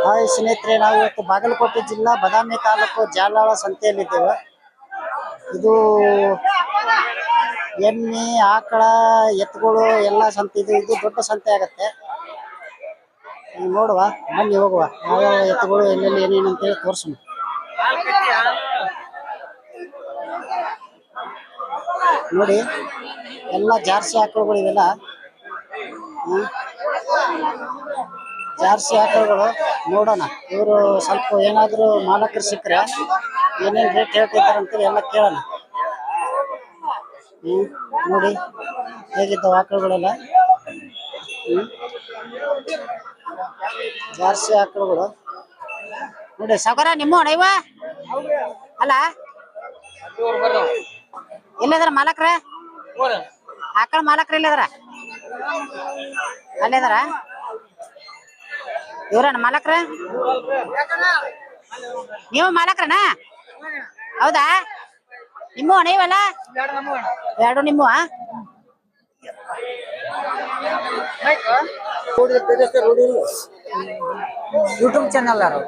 Hi ಸ್ನೇಹಿತರೆ, ನಾವು ಇವತ್ತು ಬಾಗಲಕೋಟೆ ಜಿಲ್ಲಾ ಬದಾಮಿ ತಾಲೂಕು ಜಾಲಾಳ ಸಂತೆಯಲ್ಲಿದ್ದೇವೆ. ಇದು ಎಮ್ಮೆ, ಆಕಳ, ಎತ್ತುಗಳು ಎಲ್ಲ ಸಂತೆ. ಇದು ದೊಡ್ಡ ಸಂತೆ ಆಗತ್ತೆ. ನೋಡುವ, ಬನ್ನಿ ಹೋಗುವ. ಯಾವ್ಯಾವ ಎತ್ತುಗಳು ಎಲ್ಲೆಲ್ಲಿ ಏನೇನು ಅಂತೇಳಿ ತೋರ್ಸೋಣ. ನೋಡಿ, ಎಲ್ಲ ಜಾರ್ಸಿ ಆಕಳುಗಳು ಇವೆಲ್ಲ. ಜಾರ್ಸಿ ಆಕಳುಗಳು. ನೋಡೋಣ, ಇವರು ಸ್ವಲ್ಪ ಏನಾದರೂ ಮಾಲಕರು ಸಿಕ್ಕರೆ ಏನೇನು ರೇಟ್ ಹೇಳ್ತಿದ್ದಾರೆ ಅಂತೇಳಿ ಎಲ್ಲ ಕೇಳೋಣ. ನೋಡಿ ಹೇಗಿದ್ದಾವೆ ಆಕಳುಗಳೆಲ್ಲ. ಜಾರ್ಸಿ ಆಕಳುಗಳು ನೋಡಿ. ಸಾಗರ ನಿಮ್ಮ ಇವ ಅಲ್ಲ, ಎಲ್ಲಿದಾರ ಮಾಲಕ್ರ? ಆಕಳ ಮಾಲಕ್ರ ಎಲ್ಲಿದಾರ? ಅಲ್ಲಿದಾರ? ಇವ್ರನ ಮಾಲಕ್ರ? ನೀವು ಮಾಲಕ್ರನಾ? ಹೌದಾ? ನಿಮ್ಮ ನೀವಲ್ಲ? ಎರಡು ನಿಮ್ಮ ಯೂಟ್ಯೂಬ್ ಚಾನಲ್ ಯಾರು?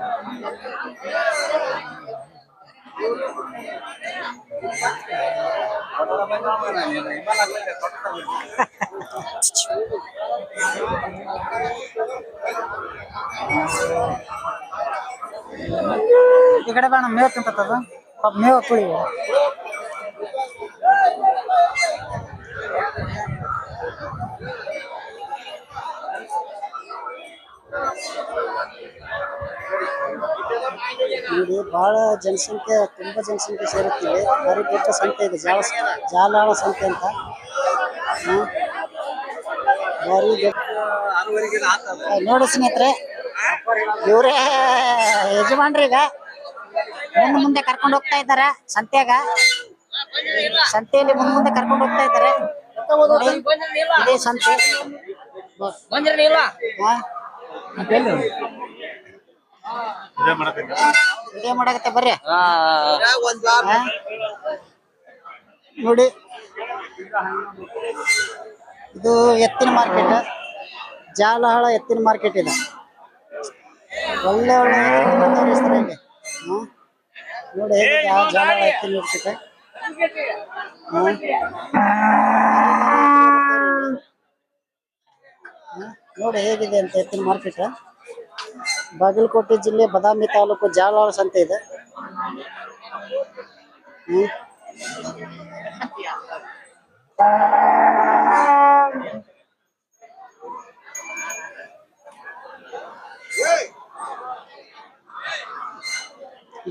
ಈ ಕಡೆ ಬೇಡ, ಮೇವ್ ತಿಂತದ ಮೇವ್ ತುಳಿ. ನೋಡಿ, ಬಹಳ ಜನಸಂಖ್ಯೆ, ತುಂಬಾ ಜನಸಂಖ್ಯೆ ಸೇರುತ್ತಿದೆ. ಭಾರಿ ದೊಡ್ಡ ಸಂತೆ ಇದೆ, ಜಾಲಾಳ ಸಂತೆ ಅಂತ. ಭಾರಿ ನೋಡಿ ಸ್ನೇಹಿತರೆ, ಇವರೇ ಯಜಮಾನ್ರಿ. ಈಗ ಮುಂದೆ ಕರ್ಕೊಂಡು ಹೋಗ್ತಾ ಇದ್ದಾರೆ ಸಂತೆಯಾಗ. ಸಂತೆಯಲ್ಲಿ ಮುಂದೆ ಕರ್ಕೊಂಡು ಹೋಗ್ತಾ ಇದ್ದಾರೆ. ಇದೇ ಸಂತೆ. ಇದೇ ಮಾಡಕತ್ತೆ ಬರ್ರಿ. ನೋಡಿ, ಇದು ಎತ್ತಿನ ಮಾರ್ಕೆಟ್, ಜಾಲಹಳ ಎತ್ತಿನ ಮಾರ್ಕೆಟ್ ಇದೆ. ಒಳ್ಳೆ ಒಳ್ಳೆ ತೋರಿಸ್ತಾರೆ ಇಲ್ಲಿ. ನೋಡಿ, ಜಾಲಹಳ ಎತ್ತಿನ ಮಾರ್ಕೆಟ್. ನೋಡಿ ಹೇಗಿದೆ ಅಂತ ಎತ್ತಿನ ಮಾರ್ಕೆಟ್. ಬಾಗಲಕೋಟೆ ಜಿಲ್ಲೆ ಬದಾಮಿ ತಾಲೂಕು ಜಾಲಾಳ ಸಂತೆ ಇದೆ.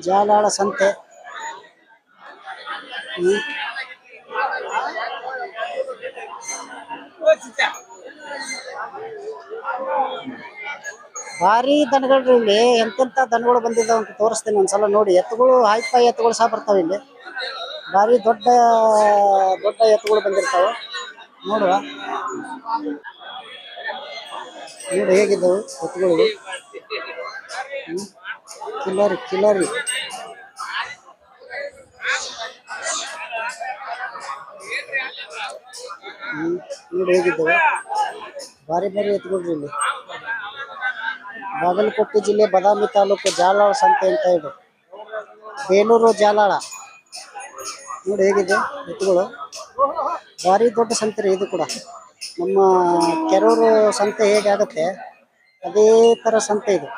ಜಾಲಾಳ ಸಂತೆ. ಭಾರಿ ದನಗಳ್ರಿ ಇಲ್ಲಿ. ಎಂತೆಂತ ದನಗಳು ಬಂದಿದ್ದಾವ ಅಂತ ತೋರಿಸ್ತೇನೆ ಒಂದ್ಸಲ. ನೋಡಿ, ಎತ್ತುಗಳು ಹೈಫೈ ಎತ್ತುಗಳು ಸಹ ಬರ್ತಾವ ಇಲ್ಲಿ. ಭಾರಿ ದೊಡ್ಡ ದೊಡ್ಡ ಎತ್ತುಗಳು ಬಂದಿರ್ತಾವ. ನೋಡುವ, ನೋಡಿ ಹೇಗಿದ್ದವು ಎತ್ತುಗಳು. ಕಿಲಾರಿ ಕಿಲಾರಿ. ನೋಡಿ ಹೇಗಿದ್ದವು, ಭಾರಿ ಭಾರಿ ಎತ್ತುಗಳು ಇಲ್ಲಿ. ಬಾಗಲಕೋಟೆ ಜಿಲ್ಲೆ ಬದಾಮಿ ತಾಲೂಕು ಜಾಲಾಳ ಸಂತೆ ಅಂತ ಇದೆ. ಬೇಲೂರು ಜಾಲಾಳ. ನೋಡಿ ಹೇಗಿದೆ ಎತ್ತುಗಳು. ಭಾರಿ ದೊಡ್ಡ ಸಂತೆ ರೀ ಇದು ಕೂಡ. ನಮ್ಮ ಕೆರೂರು ಸಂತೆ ಹೇಗೆ ಆಗುತ್ತೆ ಅದೇ ತರ ಸಂತೆ ಇದು.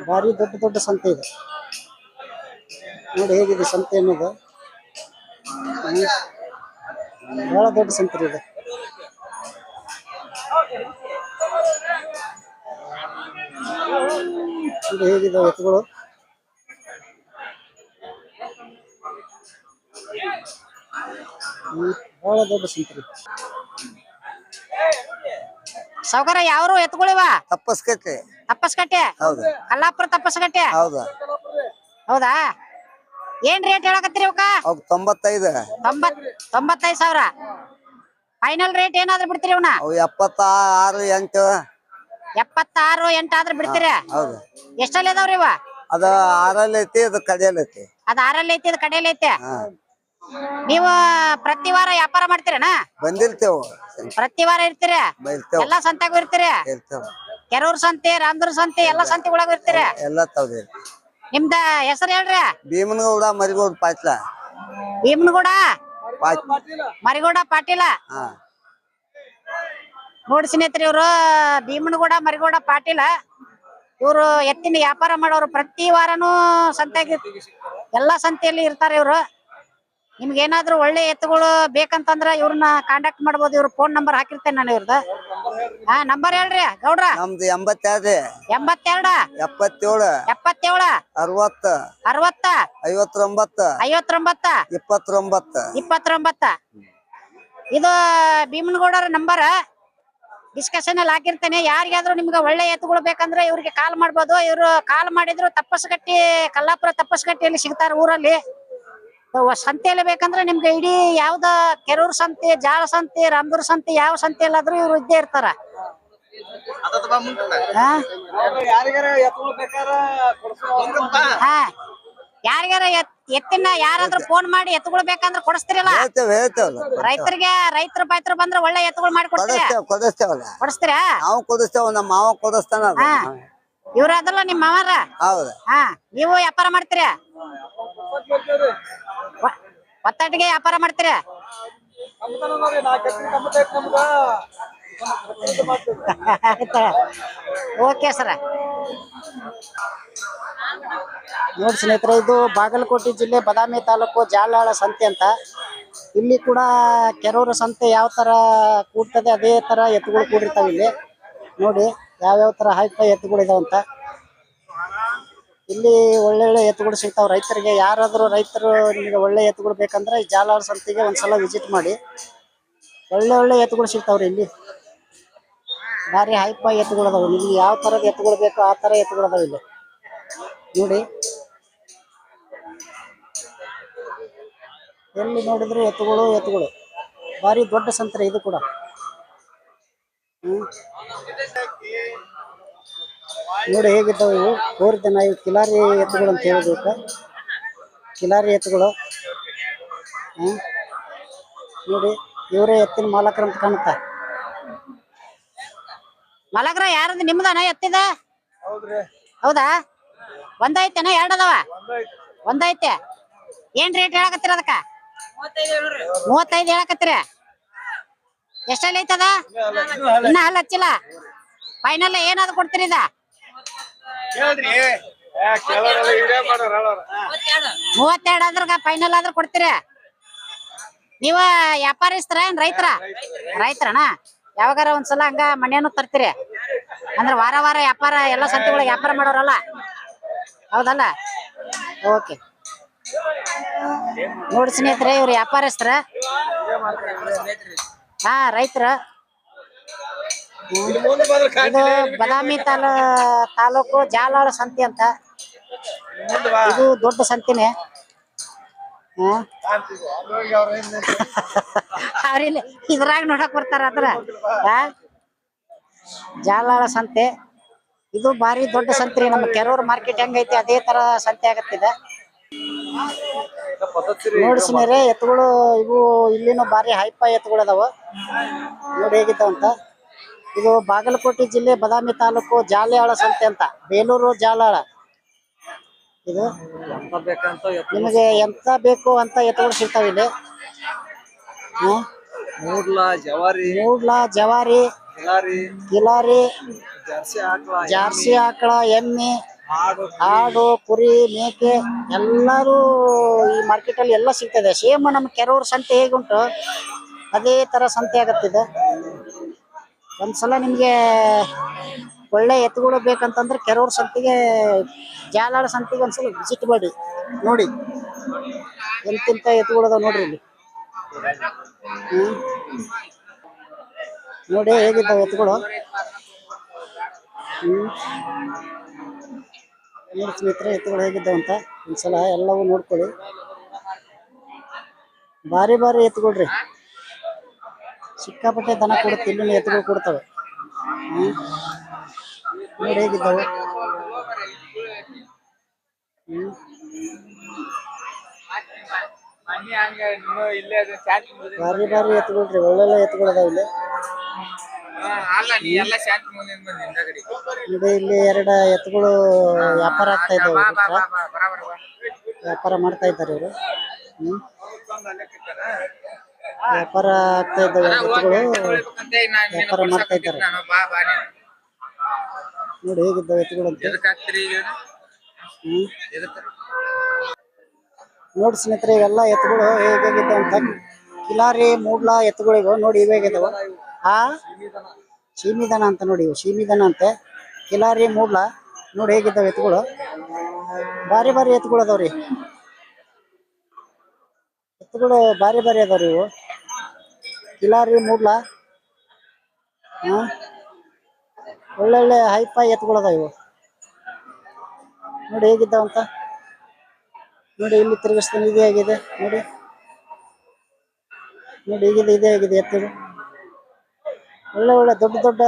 ಭಾರಿ ದೊಡ್ಡ ದೊಡ್ಡ ಸಂತೆ ಇದೆ. ನೋಡಿ ಹೇಗಿದೆ ಸಂತೆ ಅನ್ನೋದು. ಬಹಳ ದೊಡ್ಡ ಸಂತೆ ಇದೆ. ಇದು ಹೇಗಿದ್ದಾವೆ ಎತ್ತುಗಳು. ಬಹಳ ದೊಡ್ಡ ಸಂತೆ. ಸಾವುಕಾರ ಯಾವ್ರು ಎತ್ತುಗಳಿವ? ತಪ್ಪಸ್ಕಟ್ಟೆ. ತಪ್ಪಸ್ಕಟ್ಟೆ? ಹೌದು. ಕಲ್ಲಾಪುರ ತಪ್ಪಸ್ಕಟ್ಟೆ? ಹೌದಾ? ಹೌದಾ? ಏನ್ ರೇಟ್ ಹೇಳಕತ್ತೀರಿ ಇವಕ್ಕ? 95. 95,000. ಫೈನಲ್ ರೇಟ್ ಏನಾದ್ರು ಬಿಡ್ತೀರಿ ಇವನ್ನ? 76, 8. 76, 8 ಆದ್ರೆ ಬಿಡ್ತೀರಿ? ಹೌದು. ಎಷ್ಟಲ್ಲಿ ಇದಾವ್ರಿ ಇವ? ಅದ 6 ಐತಿ, ಅದು ಕಡೆಯಲ್ಲಿ ಐತಿ. ಅದ 6 ಐತಿ, ಅದು ಕಡೆಯಲ್ಲಿ ಐತೆ. ನೀವು ಪ್ರತಿ ವಾರ ವ್ಯಾಪಾರ ಮಾಡ್ತೀರಣ್ಣ? ಬಂದಿರ್ತೇವ ಪ್ರತಿ ವಾರ ಇರ್ತೀರ? ಬೈರ್ತೇವ ಎಲ್ಲಾ ಸಂತ್ಯಾಗೂ ಇರ್ತೀರ? ಇರ್ತೇವ ಕೆರೂರ್ ಸಂತೆ, ರಾಮದುರ್ಗ ಸಂತೆ ಎಲ್ಲಾ ಸಂತೆಗೊಳಗ ಇರ್ತೀರ? ಎಲ್ಲಾ ತವ್ರಿ ನಿಮ್ದ ಹೆಸರು ಹೇಳ್ರಿ. ಭೀಮನಗೌಡ ಮರಿಗೌಡ ಪಾಟ್ಲ. ಭೀಮನಗೌಡ ಪಾಟ್ಲ. ಮರಿಗೌಡ ಪಾಟೀಲ. ಹಾ ನೋಡಿ ಸ್ನೇಹಿತರೆ, ಇವ್ರು ಭೀಮನಗೌಡ ಮರಿಗೌಡ ಪಾಟೀಲ. ಇವ್ರು ಎತ್ತಿನ ವ್ಯಾಪಾರ ಮಾಡೋರು. ಪ್ರತಿ ವಾರನೂ ಸಂತೆಗೆ ಎಲ್ಲಾ ಸಂತೆಯಲ್ಲಿ ಇರ್ತಾರೆ ಇವ್ರು. ನಿಮ್ಗೆ ಏನಾದ್ರು ಒಳ್ಳೆ ಎತ್ತುಗಳು ಬೇಕಂತಂದ್ರ ಇವ್ರನ್ನ ಕಾಂಟ್ಯಾಕ್ಟ್ ಮಾಡ್ಬೋದು. ಇವ್ರ ಫೋನ್ ನಂಬರ್ ಹಾಕಿರ್ತೇನೆ ನಾನು ಇವ್ರದ. ನಂಬರ್ ಹೇಳ್ರಿ ಗೌಡ್ರ. ನಮ್ದು 82 82 77 77 60 60 59 59 29. ಇದು ಭೀಮನಗೌಡರ ನಂಬರ್ ಡಿಸ್ಕಷನ್ ಅಲ್ಲಿ ಹಾಕಿರ್ತೇನೆ. ಯಾರಿಗಾದ್ರೂ ನಿಮ್ಗೆ ಒಳ್ಳೆ ಎತ್ತುಗಳು ಬೇಕಂದ್ರೆ ಇವ್ರಿಗೆ ಕಾಲ್ ಮಾಡ್ಬೋದು. ಇವ್ರು ಕಾಲ್ ಮಾಡಿದ್ರು ತಪ್ಪಸ್ಗಟ್ಟಿ, ಕಲ್ಲಾಪುರ ತಪ್ಪಸ್ಗಟ್ಟಿಯಲ್ಲಿ ಸಿಗ್ತಾರ ಊರಲ್ಲಿ. ಸಂತೆಯಲ್ಲಿ ಬೇಕಂದ್ರೆ ನಿಮ್ಗೆ ಇಡೀ ಯಾವ್ದ ಕೆರೂರ್ ಸಂತೆ, ಜಾಳ ಸಂತೆ, ರಾಮದುರ್ಗ ಸಂತೆ, ಯಾವ ಸಂತೆಯಲ್ಲಾದ್ರೂ ಇವ್ರು ಇದ್ದೇ ಇರ್ತಾರ. ಯಾರಿಗಾರ ಎತ್ತಿನ ಯಾರಾದ್ರೂ ಫೋನ್ ಮಾಡಿ ಎತ್ತುಗಳು ಬೇಕಂದ್ರೆ ಕೊಡಿಸ್ತಿರಲ್ಲ? ರೈತರು ಪಾಯ್ತರು ಬಂದ್ರೆ ಒಳ್ಳೆ ಎತ್ತುಗಳು ಮಾಡಿ ಕೊಡಿಸ್ತೀರಾ? ನಾವು ಕೊಡಿಸ್ತೇವ, ನಮ್ಮ ಮಾವ ಕೊಡಿಸ್ತಾನ. ಇವ್ರ ಅದಲ್ಲ ನಿಮ್ ಮಾವಾರ? ಹೌದ. ನೀವು ವ್ಯಾಪಾರ ಮಾಡ್ತೀರ? ಒತ್ತಟ್ಟಿಗೆ ವ್ಯಾಪಾರ ಮಾಡ್ತೀರ? Okay sir. ನೋಡಿ ಸ್ನೇಹಿತರೆ, ಇದು ಬಾಗಲಕೋಟೆ ಜಿಲ್ಲೆ ಬದಾಮಿ ತಾಲೂಕು ಜಾಲಾಳ ಸಂತೆ ಅಂತ. ಇಲ್ಲಿ ಕೂಡ ಕೆರೂರು ಸಂತೆ ಯಾವ ತರ ಕೂಡ್ತದೆ ಅದೇ ತರ ಎತ್ತುಗಳು ಕೂಡಿರ್ತಾವೆ ಇಲ್ಲಿ. ನೋಡಿ ಯಾವ್ಯಾವ ತರ ಹೈಫೈ ಎತ್ತುಗಳು ಇದಾವಂತ. ಇಲ್ಲಿ ಒಳ್ಳೊಳ್ಳೆ ಎತ್ತುಗಳು ಸಿಗ್ತಾವ ರೈತರಿಗೆ. ಯಾರಾದ್ರೂ ರೈತರು ನಿಮಗೆ ಒಳ್ಳೆ ಎತ್ತುಗಳು ಬೇಕಂದ್ರೆ ಈ ಜಾಲಾಳ ಸಂತೆಗೆ ಒಂದ್ಸಲ ವಿಸಿಟ್ ಮಾಡಿ. ಒಳ್ಳೆ ಎತ್ತುಗಳು ಸಿಗ್ತಾವ್ರಿ ಇಲ್ಲಿ. ಭಾರಿ ಹೈಫೈ ಎತ್ತುಗಳು ಅದಾವ. ನಿಮ್ಗೆ ಯಾವ ತರದ ಎತ್ತುಗಳು ಬೇಕೋ ಆ ತರ ಎತ್ತುಗಳು ಅದಾವ ಇಲ್ಲಿ. ನೋಡಿ, ಎಲ್ಲಿ ನೋಡಿದ್ರು ಎತ್ತುಗಳು. ಭಾರಿ ದೊಡ್ಡ ಸಂತೆ ಇದು ಕೂಡ. ನೋಡಿ ಹೇಗಿದ್ದಾವೆ ಇವು. ತೋರಿದ್ದೇನೆ, ಇವು ಕಿಲಾರಿ ಎತ್ತುಗಳು ಅಂತ ಹೇಳ್ಬೇಕು. ಕಿಲಾರಿ ಎತ್ತುಗಳು. ನೋಡಿ, ಇವರೇ ಎತ್ತಿನ ಮಾಲಕರಂತ ಕಾಣುತ್ತಾ. ಮಾಲಕ್ರ ಯಾರದು? ನಿಮ್ದನ ಎತ್ತಿದ? ಹೌದಾ? ಒಂದೈತೆನ? ಎರಡದವ? ಒಂದೈತೆ. ಏನ್ ರೇಟ್ ಹೇಳಕತ್ತೀರ ಅದಕ್ಕ? 35 ಹೇಳಕತ್ತೀರ? ಎಷ್ಟಲ್ಲಿ ಐತದ? ಇನ್ನ ಹಲ್ಲ ಹಚ್ಚಿಲ್ಲ. ಫೈನಲ್ ಏನಾದ್ರು ಕೊಡ್ತೀರಿ ಇದ? 32 ಆದ್ರ ಫೈನಲ್ ಆದ್ರೂ ಕೊಡ್ತೀರಿ? ನೀವ ವ್ಯಾಪಾರಿಸ್ತಾರ ಏನ್ ರೈತರ? ರೈತರಣ? ಯಾವಾಗಾರ ಒಂದ್ಸಲ ಹಂಗ ಮನೆಯನ್ನು ತರ್ತೀರಿ ಅಂದ್ರೆ ವಾರ ವ್ಯಾಪಾರ ಎಲ್ಲ ಸಂತೆಗಳಿಗೆ ವ್ಯಾಪಾರ ಮಾಡೋರಲ್ಲ, ಹೌದಲ್ಲ? ಓಕೆ. ನೋಡಿ ಸ್ನೇಹಿತರೆ, ಇವ್ರು ವ್ಯಾಪಾರಸ್ತ್ರ. ರೈತರ. ಇದು ಬದಾಮಿ ತಾಲೂಕು ಜಾಲಾಳ ಸಂತೆ ಅಂತ. ಇದು ದೊಡ್ಡ ಸಂತೆನೆ. ಅವ್ರಿಲ್ಲಿ ಇದ್ರಾಗ ನೋಡಕ್ ಬರ್ತಾರ ಅದ್ರ. ಜಾಲಾಳ ಸಂತೆ ಇದು ಭಾರಿ ದೊಡ್ಡ ಸಂತೆ. ನಮ್ಮ ಕೆರೂರ್ ಮಾರ್ಕೆಟ್ ಹೆಂಗೈತಿ ಅದೇ ತರ ಸಂತೆ ಆಗತ್ತಿದೆ. ನೋಡಿ ಸ್ನೇಹಿತರೆ, ಎತ್ತುಗಳು ಇವು ಇಲ್ಲಿನೂ ಭಾರಿ ಹೈಫೈ ಎತ್ತುಗಳು ಅದಾವ. ನೋಡಿ ಹೇಗಿದ್ದಾವಂತ. ಇದು ಬಾಗಲಕೋಟೆ ಜಿಲ್ಲೆ ಬದಾಮಿ ತಾಲೂಕು ಜಾಲಾಳ ಸಂತೆ ಅಂತ, ಬೇಲೂರು ಜಾಲಾಳ. ಇದು ನಿಮಗೆ ಎಂತ ಬೇಕು ಅಂತ ಎತ್ತುಗಳು ಸಿಗ್ತಾವ ಇಲ್ಲಿ. ಮೂಡ್ಲ, ಜವಾರಿ, ಕಿಲಾರಿ, ಜಾರ್ಸಿ ಆಕಳ, ಎಮ್ಮೆ, ಆಡು, ಕುರಿ, ಮೇಕೆ ಎಲ್ಲರೂ ಈ ಮಾರ್ಕೆಟ್ ಅಲ್ಲಿ ಎಲ್ಲ ಸಿಗ್ತದೆ. ಸೇಮ್ ನಮ್ಮ ಕೆರೂರ್ ಸಂತೆ ಹೇಗುಂಟು ಅದೇ ತರ ಸಂತೆ ಆಗತ್ತಿದೆ. ಒಂದ್ಸಲ ನಿಮ್ಗೆ ಒಳ್ಳೆ ಎತ್ತುಗಳು ಬೇಕಂತಂದ್ರೆ ಕೆರೂರ್ ಸಂತೆಗೆ, ಜಾಲಾಳ ಸಂತೆಗೆ ಒಂದ್ಸಲ ವಿಸಿಟ್ ಮಾಡಿ. ನೋಡಿ ಎಂತೆಂತ ಎತ್ತುಗಳು ಅದಾವ ನೋಡ್ರಿ ಇಲ್ಲಿ. ನೋಡಿ ಹೇಗಿದ್ದಾವೆ ಎತ್ತುಗಳು. ನೋಡಿ ಸ್ನೇಹಿತರೆ, ಎತ್ತುಗಳು ಹೇಗಿದ್ದಾವಂತ ಒಂದ್ಸಲ ಎಲ್ಲವೂ ನೋಡ್ಕೊಳ್ಳಿ. ಭಾರಿ ಎತ್ತುಗಳ್ರಿ. ಸಿಕ್ಕಾಪಟ್ಟೆ ದನ ಕೊಡುತ್ತೆ. ಇಲ್ಲಿನ ಎತ್ತುಗಳು ಕೊಡ್ತವೆ. ನೋಡಿ ಹೇಗಿದ್ದಾವೆ. ಭಾರಿ ಭಾರಿ ಎತ್ತುಗಳ್ರಿ, ಒಳ್ಳೊಳ್ಳೆ ಎತ್ತುಗಳದಾವ ಇಲ್ಲಿ. ನೋಡಿ ಇಲ್ಲಿ ಎರಡು ಎತ್ತುಗಳು ವ್ಯಾಪಾರ ಆಗ್ತಾ ಇದ್ದಾವೆ. ವ್ಯಾಪಾರ ಮಾಡ್ತಾ ಇದ್ದಾರೆ ಇವರು. ವ್ಯಾಪಾರ ಆಗ್ತಾ ಇದ್ದಾವೆ ಎತ್ತುಗಳು, ವ್ಯಾಪಾರ ಮಾಡ್ತಾ ಇದ್ದಾರೆ. ನೋಡಿ ಹೇಗಿದ್ದಾವೆ ಎತ್ತುಗಳು ಅಂತ. ನೋಡಿ ಸ್ನೇಹಿತರೆ, ಇವೆಲ್ಲ ಎತ್ತುಗಳು ಹೇಗಿದ್ದಾವೆ ಅಂತ. ಕಿಲಾರಿ ಮೂಡ್ಲಾ ಎತ್ತುಗಳಿಗೂ ನೋಡಿ ಇವು ಹೇಗಿದ್ದಾವೆ. ಶೀಮಿದನ ಅಂತ ನೋಡಿ, ಇವು ಶೀಮಿದನ ಅಂತೆ. ಕಿಲಾರಿ ಮೂಡ್ಲಾ ನೋಡಿ ಹೇಗಿದ್ದಾವೆ ಎತ್ತುಗಳು. ಭಾರಿ ಭಾರಿ ಎತ್ತುಗಳು ಅದಾವ್ರಿ, ಎತ್ತುಗಳು ಭಾರಿ ಭಾರಿ ಅದಾವ್ರಿ ಇವು. ಕಿಲಾರಿ ಮೂಡ್ಲಾ ಒಳ್ಳೊಳ್ಳೆ ಹೈಫೈ ಎತ್ತುಗಳು ಅದಾವ ಇವು. ನೋಡಿ ಹೇಗಿದ್ದಾವಂತ ನೋಡಿ. ಇಲ್ಲಿ ತಿರುಗಿಸ್ತಾನೆ, ಇದೇ ಆಗಿದೆ ನೋಡಿ. ನೋಡಿ ಹೀಗಿದೆ, ಇದೇ ಆಗಿದೆ ಎತ್ತುಗಳು. ಒಳ್ಳೆ ಒಳ್ಳೆ ದೊಡ್ಡ ದೊಡ್ಡ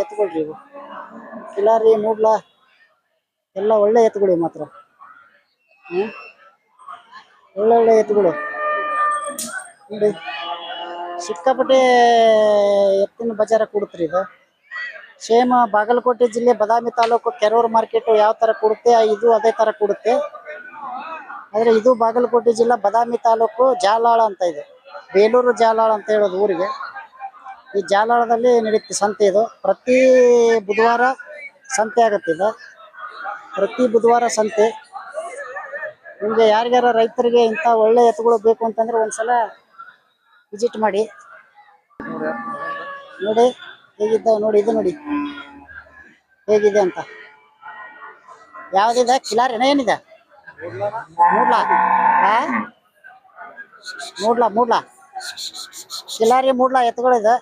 ಎತ್ತುಗಳ್ರಿ ಇವು. ಕಿಲಾರಿ ಮೂಡ್ಲಾ ಎಲ್ಲ ಒಳ್ಳೆ ಎತ್ತುಗಳು ಮಾತ್ರ. ಒಳ್ಳೊಳ್ಳೆ ಎತ್ತುಗಳು ನೋಡಿ. ಸಿಕ್ಕಾಪಟ್ಟೆ ಎತ್ತಿನ ಬಜಾರ ಕೊಡುತ್ರಿ ಇದು. ಸೇಮ್ ಬಾಗಲಕೋಟೆ ಜಿಲ್ಲೆ ಬದಾಮಿ ತಾಲೂಕು ಕೆರೂರು ಮಾರ್ಕೆಟ್ ಯಾವ ತರ ಕೊಡುತ್ತೆ, ಇದು ಅದೇ ತರ ಕೊಡುತ್ತೆ. ಆದ್ರೆ ಇದು ಬಾಗಲಕೋಟೆ ಜಿಲ್ಲಾ ಬದಾಮಿ ತಾಲೂಕು ಜಾಲಾಳ ಅಂತ ಇದೆ. ಬೇಲೂರು ಜಾಲಾಳ ಅಂತ ಹೇಳೋದು ಊರಿಗೆ. ಈ ಜಾಲಾಳದಲ್ಲಿ ನಡೆಯುತ್ತೆ ಸಂತೆ. ಇದು ಪ್ರತಿ ಬುಧವಾರ ಸಂತೆ ಆಗುತ್ತೆ. ಇದು ಪ್ರತಿ ಬುಧವಾರ ಸಂತೆ. ನಿಮ್ಗೆ ಯಾರಿಗಾರ ರೈತರಿಗೆ ಇಂಥ ಒಳ್ಳೆ ಎತ್ತುಗಳು ಬೇಕು ಅಂತಂದ್ರೆ ಒಂದ್ಸಲ ವಿಸಿಟ್ ಮಾಡಿ. ನೋಡಿ ಹೇಗಿದ್ದಾವೆ ನೋಡಿ. ಇದು ನೋಡಿ ಹೇಗಿದೆ ಅಂತ. ಯಾವ್ದಿದೆ? ಕಿಲಾರಿನ ಏನಿದೆ? ಮೂಡ್ಲಾ ಮೂಡ್ಲಾ ಮೂಡ್ಲಾ ಕಿಲಾರಿ ಮೂಡ್ಲಾ ಎತ್ತುಗಳಿದೆ.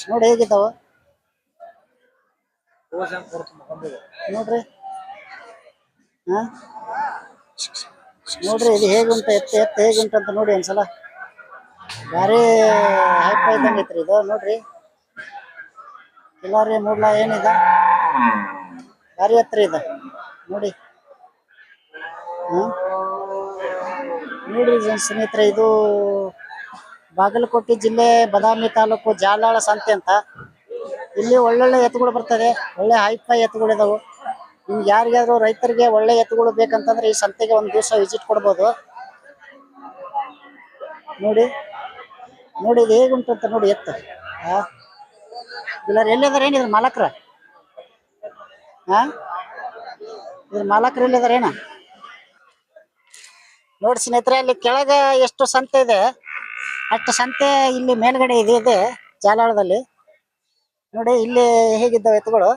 ನೋಡಿ ಹೇಗಿದ್ದಾವ ನೋಡ್ರಿ. ನೋಡ್ರಿ ಇದು ಹೇಗುಂಟ ಎತ್ತು ಹೇಗುಂಟು ಅಂತ ನೋಡಿ ಒಂದ್ಸಲ. ಭಾರಿ ಹೈಪ್ ಇದ್ದಂಗೆ ಐತ್ರಿ ಇದು. ನೋಡ್ರಿ ಕಿಲಾರಿ ಮೂಡ್ಲಾ ಏನಿದೆ, ಭಾರಿ ಎತ್ತರ ಇದೆ ನೋಡಿ. ನೋಡಿ ಸ್ನೇಹಿತರೆ, ಇದು ಬಾಗಲಕೋಟೆ ಜಿಲ್ಲೆ ಬದಾಮಿ ತಾಲೂಕು ಜಾಲಾಳ ಸಂತೆ ಅಂತ. ಇಲ್ಲಿ ಒಳ್ಳೊಳ್ಳೆ ಎತ್ತುಗಳು ಬರ್ತದೆ, ಒಳ್ಳೆ ಹೈಫೈ ಎತ್ತುಗಳು ಇದಾವೆ. ನಿಮ್ಗೆ ಯಾರಿಗಾದ್ರೂ ರೈತರಿಗೆ ಒಳ್ಳೆ ಎತ್ತುಗಳು ಬೇಕಂತಂದ್ರೆ ಈ ಸಂತೆಗೆ ಒಂದು ದಿವಸ ವಿಸಿಟ್ ಕೊಡ್ಬೋದು. ನೋಡಿ ನೋಡಿ ಇದು ಹೇಗುಂಟು ಅಂತ ನೋಡಿ ಎತ್ತು. ಇಲ್ಲ ಎಲ್ಲಿದಾರ ಏನಿದ್ರ ಮಾಲಕ್ರ? ಇದ್ರ ಮಾಲಕ್ರ ಎಲ್ಲಿದಾರ ಏನ? ನೋಡಿ ಸ್ನೇಹಿತರೆ, ಅಲ್ಲಿ ಕೆಳಗ ಎಷ್ಟು ಸಂತೆ ಇದೆ ಅಷ್ಟು ಸಂತೆ ಇಲ್ಲಿ ಮೇಲ್ಗಡೆ ಇದೆ ಜಾಲಾಳದಲ್ಲಿ. ನೋಡಿ ಇಲ್ಲಿ ಹೇಗಿದ್ದಾವೆ ಎತ್ತುಗಳು.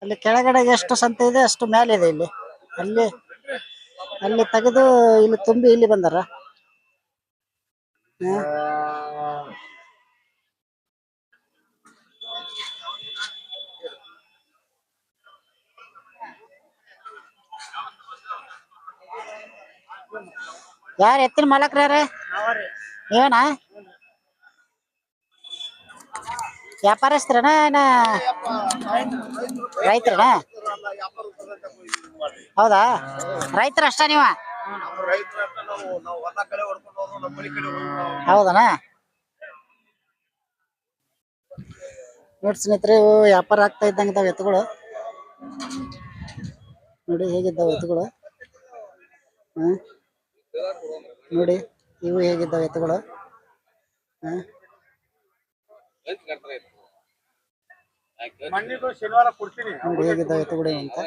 ಅಲ್ಲಿ ಕೆಳಗಡೆ ಎಷ್ಟು ಸಂತೆ ಇದೆ ಅಷ್ಟು ಮೇಲೆ ಇದೆ ಇಲ್ಲಿ. ಅಲ್ಲಿ ಅಲ್ಲಿ ತೆಗೆದು ಇಲ್ಲಿ ತುಂಬಿ ಇಲ್ಲಿ ಬಂದಾರ. ಯಾರು ಎತ್ತಿನ ಮಾಲಕ್ರ? ಯಾರ ನೀವೇನಾ? ವ್ಯಾಪಾರಸ್ಥರನ ಏನ ರೈತರನ? ಹೌದಾ, ರೈತರ ಅಷ್ಟ ನೀವ? ಹೌದನ? ನೋಡಿ ಸ್ನೇಹಿತರೆ, ವ್ಯಾಪಾರ ಆಗ್ತಾ ಇದ್ದಂಗೆ ಇದಾವೆ ಎತ್ತುಗಳು. ನೋಡಿ ಹೇಗಿದ್ದಾವೆ ಎತ್ತುಗಳು. ನೋಡಿ ಇವು ಹೇಗಿದ್ದಾವೆ ಎತ್ತುಗಳು. ನೋಡಿ ಹೇಗಿದ್ದಾವೆ ಎತ್ತುಗಳು ಅಂತ.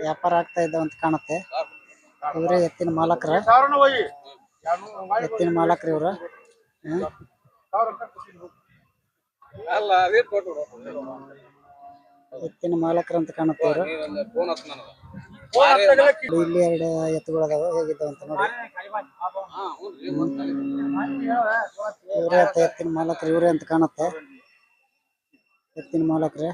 ವ್ಯಾಪಾರ ಆಗ್ತಾ ಇದ್ದಾವ ಅಂತ ಕಾಣುತ್ತೆ. ಇವರೇ ಎತ್ತಿನ ಮಾಲಕ್ರ, ಎತ್ತಿನ ಮಾಲಕ್ರ ಇವ್ರು. ಎತ್ತಿನ ಮಾಲಕ್ರ ಅಂತ ಕಾಣುತ್ತೆ ಇವರು. ಇಲ್ಲಿ ಎರಡು ಎತ್ತುಗಳು ಅದಾವ, ಹೇಗಿದ್ದಾವ ಅಂತ ನೋಡಿ. ಇವರೇ ಎತ್ತಿನ ಮಾಲಕ್ರ, ಇವರೇ ಅಂತ ಕಾಣುತ್ತೆ ಎತ್ತಿನ ಮಾಲಕ್ರೆ.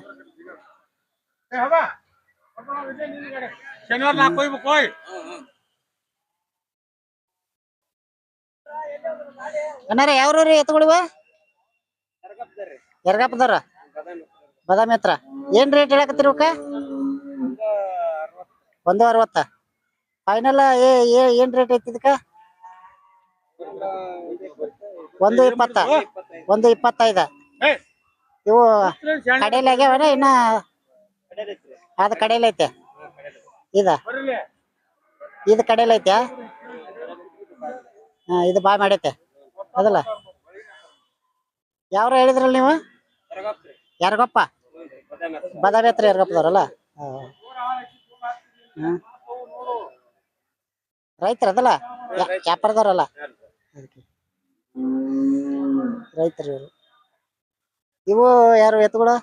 ಅಣ್ಣಾರ ಯಾವ್ರಿ ಎತ್ತುಗಳಿವ ಯರ್ಗಪ್ಪದವ್ರ ಬಾದಾಮಿ ಹತ್ರ ಏನ್ ರೇಟ್ ಹೇಳಕತ್ತೀರಿ ಅವಕ್ಕ 160 ಫೈನಲ್ ಏನ್ ರೇಟ್ ಐತಿ ಇದಕ್ಕ 120 125 ಇವು ಕಡೆಯಲ್ಲಿ ಆಗ್ಯಾವನ ಇನ್ನ ಅದ ಕಡೆಯಲ್ಲಿ ಐತೆ ಇದು ಕಡೆಯಲ್ಲಿ ಐತೆ ಇದು ಬಾ ಮಾಡೈತೆ ಅದಲ್ಲ ಯಾವ್ರ ಹೇಳಿದ್ರಲ್ಲ ನೀವು ಯಾರಿಗಪ್ಪ ಬಾದಾಮಿ ಹತ್ರ ಯಾರಿಗಪ್ಪದವ್ರಲ್ಲ ರೈತರ ಅದಲ್ಲ ವ್ಯಾಪಾರದವ್ರಲ್ಲ ರೈತರು ಇವು ಯಾರು ಎತ್ತುಗಳು